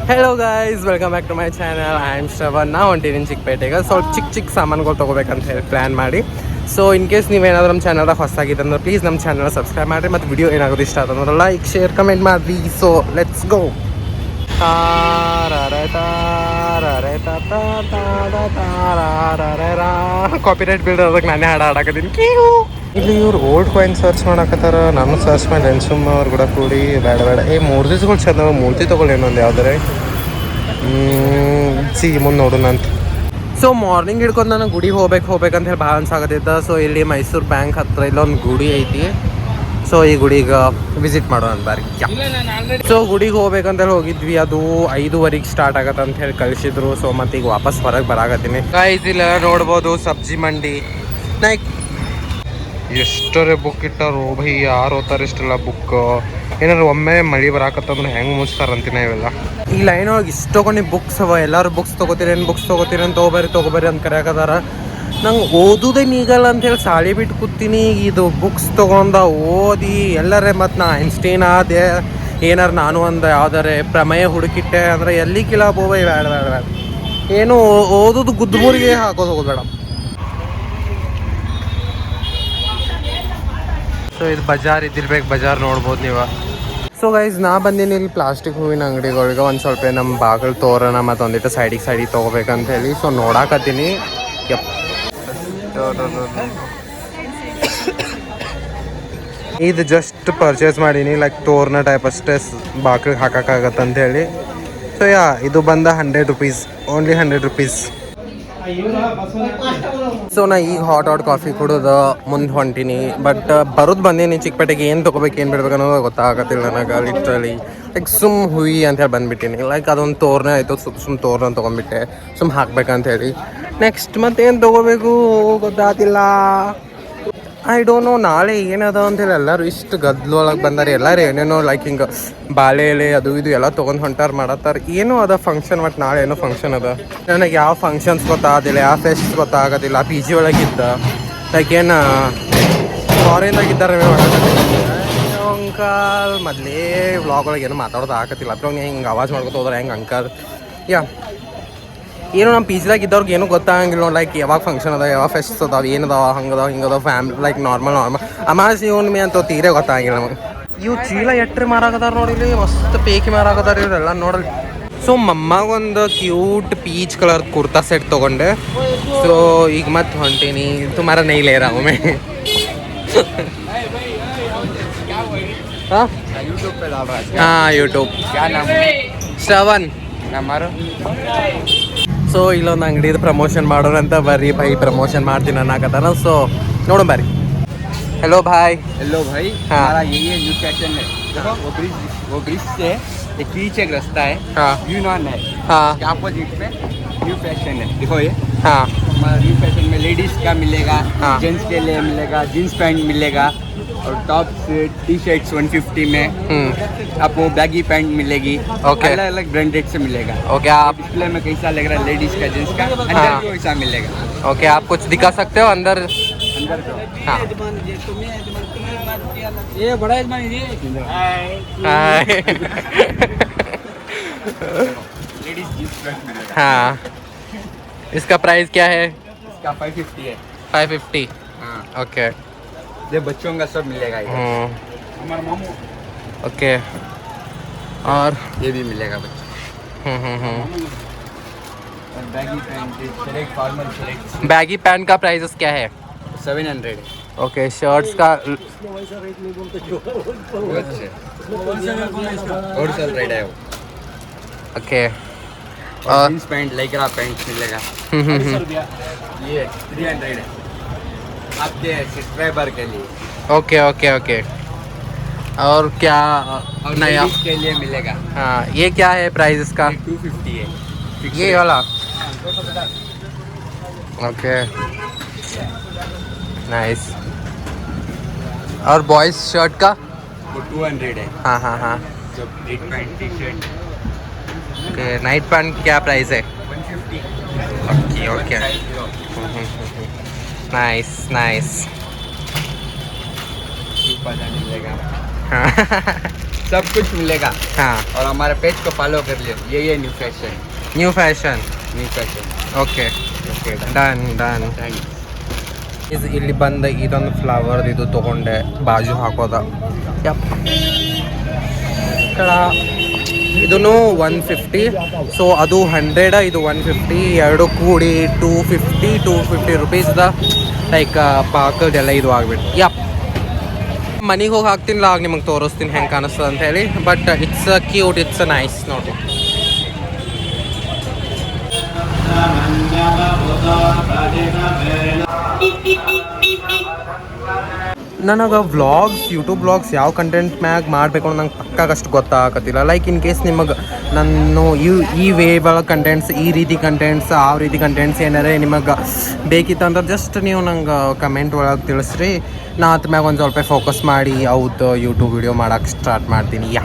Hello guys, welcome back to my channel. I am Shravan. ನಾವು ಹೊಂಟಿದ್ದೀನಿ ಚಿಕ್ಕಪೇಟೆಗೆ. ಸ್ವಲ್ಪ ಚಿಕ್ಕ ಸಾಮಾನುಗಳು ತೊಗೋಬೇಕಂತ ಹೇಳಿ ಪ್ಲ್ಯಾನ್ ಮಾಡಿ. ಸೊ ಇನ್ ಕೇಸ್ ನೀವೇನಾದರೂ ನಮ್ಮ ಚಾನಲ್ದಾಗ ಹೊಸದಾಗಿದೆ ಅಂದ್ರೆ ಪ್ಲೀಸ್ ನಮ್ಮ ಚಾನಲ್ ಸಬ್ಸ್ಕ್ರೈಬ್ ಮಾಡಿರಿ. ಮತ್ತು ವಿಡಿಯೋ ಏನಾಗೋದು ಇಷ್ಟ ಆದ್ರೆ ಲೈಕ್, ಶೇರ್, ಕಮೆಂಟ್ ಮಾಡಿರಿ. So let's go. ಕಾಪಿರೈಟ್ ಬೀಳ್ದ ಅದಕ್ಕೆ ನಾನೇ ಹಾಡಾಕತ್ತೀನಿ. ಇಲ್ಲಿ ಇವ್ರು ಓಲ್ಡ್ ಕಾಯಿನ್ ಸರ್ಚ್ ಮಾಡಕತ್ತಾರ. ನಾನು ಸರ್ಚ್ ಮಾಡಿ ಅನ್ಸುಮ್ಮ ಅವ್ರು ಕೂಡ ಕೂಡಿ ಬೇಡ ಮೂರ್ತಿಗಳು ಚಂದ. ಮೂರ್ತಿ ತೊಗೊಳ್ಳಿ ಇನ್ನೊಂದು ಯಾವ್ದಾರೆ ಮುಂದೆ ನೋಡೋಣ ಅಂತ. ಸೊ ಮಾರ್ನಿಂಗ್ ಹಿಡ್ಕೊಂಡು ನಾನು ಗುಡಿಗೆ ಹೋಗ್ಬೇಕಂತ ಹೇಳಿ ಭಾಳ ಅನ್ಸಾಕತ್ತೈತೆ. ಸೊ ಇಲ್ಲಿ ಮೈಸೂರು ಬ್ಯಾಂಕ್ ಹತ್ರ ಇಲ್ಲೊಂದು ಗುಡಿ ಐತಿ. ಸೊ ಈ ಗುಡಿಗೆ ವಿಸಿಟ್ ಮಾಡೋಣ ಬಾರಿ. ಸೊ ಗುಡಿಗೆ ಹೋಗ್ಬೇಕಂತೇಳಿ ಹೋಗಿದ್ವಿ. ಅದು 5:15 ಸ್ಟಾರ್ಟ್ ಆಗತ್ತೆ ಅಂತ ಹೇಳಿ ಕಳಿಸಿದ್ರು. ಸೊ ಮತ್ತೆ ಈಗ ವಾಪಸ್ ಹೊರಗೆ ಬರಾಕತ್ತೀನಿ. ಗೈಸ್ ಇಲ್ಲ ನೋಡ್ಬೋದು ಸಬ್ಜಿ ಮಂಡಿ. ಲೈಕ್ ಎಷ್ಟರೇ ಬುಕ್ ಇಟ್ಟಾರು ಭೈ, ಯಾರು ಓದ್ತಾರೆ ಇಷ್ಟೆಲ್ಲ ಬುಕ್. ಏನಾದ್ರು ಒಮ್ಮೆ ಮಳೆ ಬರಾಕತ್ತಂದ್ರೆ ಹೆಂಗೆ ಮುಚ್ತಾರಂತಿನ ಇವೆಲ್ಲ. ಈ ಲೈನ್ ಒಳಗೆ ಇಷ್ಟೊಂದು ಬುಕ್ಸ್ ಅವ. ಎಲ್ಲರೂ ಬುಕ್ಸ್ ತೊಗೋತೀರಿ ಅಂತ ತೊಗೋಬರಿ ಅಂತ ಕರೆಯಾಕತ್ತಾರ. ನಂಗೆ ಓದೋದೇ ನೀಗಲ್ಲ ಅಂತೇಳಿ ಸಾಲಿ ಬಿಟ್ಟು ಕೂತೀನಿ. ಇದು ಬುಕ್ಸ್ ತೊಗೊಂಡ ಓದಿ ಎಲ್ಲರೇ ಮತ್ತು ನಾ ಐನ್ಸ್ಟೈನ್ ಆದೆ ಏನಾರು ನಾನು ಒಂದು ಯಾವ್ದಾರೆ ಪ್ರಮೇಯ ಹುಡುಕಿಟ್ಟೆ ಅಂದ್ರೆ ಎಲ್ಲಿ ಕಿಲಾಬೋವ ಬೇಡ ಏನು ಓದೋದು ಗುದ್ದಮೂರಿಗೆ ಹಾಕೋದು ಹೋಗೋದು ಬೇಡ. ಸೊ ಇದು ಬಜಾರ್ ಇದ್ದಿರ್ಬೇಕು. ಬಜಾರ್ ನೋಡ್ಬೋದು ನೀವು. ಸೊ ಗೈಸ್ ನಾ ಬಂದೀನಿ ಇಲ್ಲಿ ಪ್ಲಾಸ್ಟಿಕ್ ಹೂವಿನ ಅಂಗಡಿಗಳಿಗೆ ಒಂದು ಸ್ವಲ್ಪ ನಮ್ಮ ಬಾಗಿಲು ತೋರಣ ಮತ್ತು ಒಂದಿಟ್ಟು ಸೈಡಿಗೆ ತೊಗೋಬೇಕಂತ ಹೇಳಿ. ಸೊ ನೋಡಾಕತ್ತೀನಿ. ಇದು ಜಸ್ಟ್ ಪರ್ಚೇಸ್ ಮಾಡೀನಿ. ಲೈಕ್ ತೋರಣ ಟೈಪ್ ಅಷ್ಟೇ ಬಾಗಿಲಿಗೆ ಹಾಕೋಕ್ಕಾಗತ್ತಂತ ಹೇಳಿ. ಸೊ ಇದು ಬಂದ 100 ರೂಪೀಸ್, ಓನ್ಲಿ 100 ರೂಪೀಸ್. ಸೊ ನಾ ಈಗ ಹಾಟ್ ಕಾಫಿ ಕುಡಿದು ಮುಂದೆ ಹೊಂಟೀನಿ. ಬಟ್ ಬಂದೀನಿ ಚಿಕ್ಕಪೇಟೆಗೆ. ಏನು ತೊಗೋಬೇಕು ಏನು ಬಿಡ್ಬೇಕು ಅನ್ನೋದು ಗೊತ್ತಾಗತ್ತಿಲ್ಲ ನನಗೆ. ಲಿಟ್ರಲಿ ಲೈಕ್ ಹುಯಿ ಅಂತ ಹೇಳಿ ಬಂದುಬಿಟ್ಟಿನಿ. ಲೈಕ್ ಅದೊಂದು ತೋರಣ ಆಯಿತು. ತೋರಣ ತೊಗೊಂಡ್ಬಿಟ್ಟೆ ಹಾಕ್ಬೇಕಂತ ಹೇಳಿ. ನೆಕ್ಸ್ಟ್ ಮತ್ತೇನು ತೊಗೋಬೇಕು ಗೊತ್ತಾತಿಲ್ಲ. ಐ ಡೋಂಟ್ ನೋ ನಾಳೆ ಏನದ ಅಂತೇಳಿ ಎಲ್ಲರೂ ಇಷ್ಟು ಗದ್ದಲೊಳಗೆ ಬಂದಾರೆ. ಎಲ್ಲರೂ ಏನೇನೋ ಲೈಕ್ ಹಿಂಗೆ ಬಾಳೆ ಎಲೆ ಅದು ಇದು ಎಲ್ಲ ತೊಗೊಂಡು ಹೊಂಟಾರ ಮಾಡತ್ತಾರ. ಏನೋ ಅದ ಫಂಕ್ಷನ್. ಮತ್ತು ನಾಳೆ ಏನೋ ಫಂಕ್ಷನ್ ಅದ. ನನಗೆ ಯಾವ ಫಂಕ್ಷನ್ಸ್ ಗೊತ್ತಾಗೋದಿಲ್ಲ, ಯಾವ ಫೆಸ್ಟ್ ಗೊತ್ತಾಗೋದಿಲ್ಲ. PG ಒಳಗಿದ್ದ ಲೈಕ್ ಏನು ಫಾರಿನ್ದಾಗಿದ್ದಾರೆ ಅಂಕಲ್. ಮೊದಲೇ ವ್ಲಾಗ್ ಒಳಗೆ ಏನೋ ಮಾತಾಡೋದು ಆಗತ್ತಿಲ್ಲ. ಅದ್ರ ಹಿಂಗೆ ಆವಾಜ್ ಮಾಡ್ಕೊತ ಹೋದ್ರೆ ಹೆಂಗೆ ಅಂಕಲ್. ಏನೋ ನಮ್ಮ PGದಾಗ ಇದ್ದವ್ರಿಗೆ ಏನೂ ಗೊತ್ತಾಗಂಗಿಲ್ಲ. ಲೈಕ್ ಯಾವಾಗ ಫಂಕ್ಷನ್ ಅದ, ಯಾವಾಗ ಫೆಸ್ಟ್ ಅದಾವ, ಏನದಾವ, ಹಂಗದಾವ ಹಿಂಗದಾವ ಫ್ಯಾಮ್ಲಿ ಲೈಕ್ ನಾರ್ಮಲ್ ಅಮಾಸಿ ಹುಣ್ಣಿಮೆ ಅಂತ ತೀರೇ ಗೊತ್ತಾಗಿಲ್ಲ ನಮಗೆ. ಇವು ಚೀಲ ಎಟ್ರಿ ಮಾರಾಕದಾರ ನೋಡಿಲಿ. ಮಸ್ತ್ ಪೇಕಿ ಮಾರಾಕದಾರ ಇವರೆಲ್ಲ ನೋಡಲಿ. ಸೊ ಮಮ್ಮಗೊಂದು cute peach colour kurta set ತೊಗೊಂಡೆ. ಸೊ ಈಗ ಮತ್ತೆ ಹೊಂಟೀನಿ. ತುಮಾರ ನೈಲೇ ರಾಮೆ ಯೂಟ್ಯೂಬ್ ಶ್ರವಣ್ ನಮ್ಮರು. ಸೊ ಇಲ್ಲೊಂದು ಅಂಗಡಿದು ಪ್ರಮೋಷನ್ ಮಾಡೋಣ ಅಂತ ಬರ್ರಿ ಭಾई. ಪ್ರಮೋಷನ್ ಮಾಡ್ತೀನಿ ಅನ್ನಕತ್ತಾರ. ಸೊ ನೋಡೋಣ ಬರ್ರಿ. हेलो भाई. हाँ. हमारा ये न्यू फैशन है. देखो वो ब्रिज से एक पीछे एक रास्ता है. हाँ. यूनॉन है. हाँ. अपोजिट पे न्यू फैशन है. देखो ये. हाँ. हमारा न्यू फैशन में लेडीज का मिलेगा. हाँ. जेंट्स के लिए मिलेगा. जींस पैंट मिलेगा और टॉप टी शर्ट्स 150 में. आपको बैगी पैंट मिलेगी. Okay. अलग अलग ब्रांडेड से मिलेगा. ओके आप डिस्प्ले में कैसा लग रहा है लेडीज का जेंट्स का अंदर हाँ. भी वैसा मिलेगा. ओके आप कुछ दिखा सकते हो अंदर. अंदर तो हाँ. ये बड़ा यजमान ये लेडीज जींस पैंट मिलेगा. हाँ. इसका प्राइस क्या है? इसका 550 है. 550. हाँ. ओके. ये बच्चों का सब मिलेगा ये. हमारा मामू. ओके. और ये भी मिलेगा बच्चों. और baggy pant select formal select. Baggy pant का प्राइस क्या है? 700 है. ओके. शर्ट्स का होलसेल रेट है वो. ओके. और जींस पैंट लाइक्रा पैंट मिलेगा. ये 300 है आपके सब्सक्राइबर के लिए. Okay okay okay. और क्या और नया लेडीज के लिए मिलेगा. हाँ ये क्या है प्राइस इसका? 250 है. ये वाला. Okay nice. और बॉयज शर्ट का? वो 200 है. हाँ हाँ हाँ. जब night pant T shirt okay. Night pant क्या प्राइस है? 150. Okay okay. Nice nice. मिलेगा. सब कुछ मिलेगा ಹಾಂ और हमारे पेज को फॉलो कर लियो ये new fashion new fashion okay okay done done ಇಲ್ಲಿ ಬಂದ ಇದೊಂದು ಫ್ಲವರ್ ಇದು ತೊಗೊಂಡೆ ಬಾಜು ಹಾಕೋದ ಯಪ್ ఇక్కడ ಇದನ್ನು 150 ಸೊ ಅದು 100 ಇದು 150 ಎರಡು ಕೂಡಿ 250 ರುಪೀಸ್ದ ಲೈಕ್ ಪಾಕದೆಲ್ಲ ಇದು ಆಗ್ಬಿಟ್ಟು ಯಪ್ ಮನೆಗೆ ಹೋಗಿ ಹಾಕ್ತೀನಿ ಆಗ ನಿಮಗೆ ತೋರಿಸ್ತೀನಿ ಹೆಂಗೆ ಕಾಣಿಸ್ತದೆ ಅಂತ ಹೇಳಿ but it's cute it's nice ನೋಡಿ ನನಗೆ ವ್ಲಾಗ್ಸ್ ಯೂಟ್ಯೂಬ್ ವ್ಲಾಗ್ಸ್ ಯಾವ ಕಂಟೆಂಟ್ ಮ್ಯಾಗ ಮಾಡಬೇಕು ಅನ್ನೋ ನಂಗೆ ಪಕ್ಕಾಗಷ್ಟು ಗೊತ್ತಾಗತ್ತಿಲ್ಲ ಲೈಕ್ ಇನ್ ಕೇಸ್ ನಿಮಗೆ ನಾನು ಈ ವೇ ಒಳಗೆ ಕಂಟೆಂಟ್ಸ್ ಈ ರೀತಿ ಕಂಟೆಂಟ್ಸ್ ಆ ರೀತಿ ಕಂಟೆಂಟ್ಸ್ ಏನಾರೇ ನಿಮಗೆ ಬೇಕಿತ್ತಂದ್ರೆ ಜಸ್ಟ್ ನೀವು ನಂಗೆ ಕಮೆಂಟ್ ಒಳಗೆ ತಿಳಿಸ್ರಿ ನಾ ಅದ್ರ ಮ್ಯಾಗ ಒಂದು ಸ್ವಲ್ಪ ಫೋಕಸ್ ಮಾಡಿ ಅವ್ದು ಯೂಟ್ಯೂಬ್ ವಿಡಿಯೋ ಮಾಡೋಕ್ಕೆ ಸ್ಟಾರ್ಟ್ ಮಾಡ್ತೀನಿ ಯಾ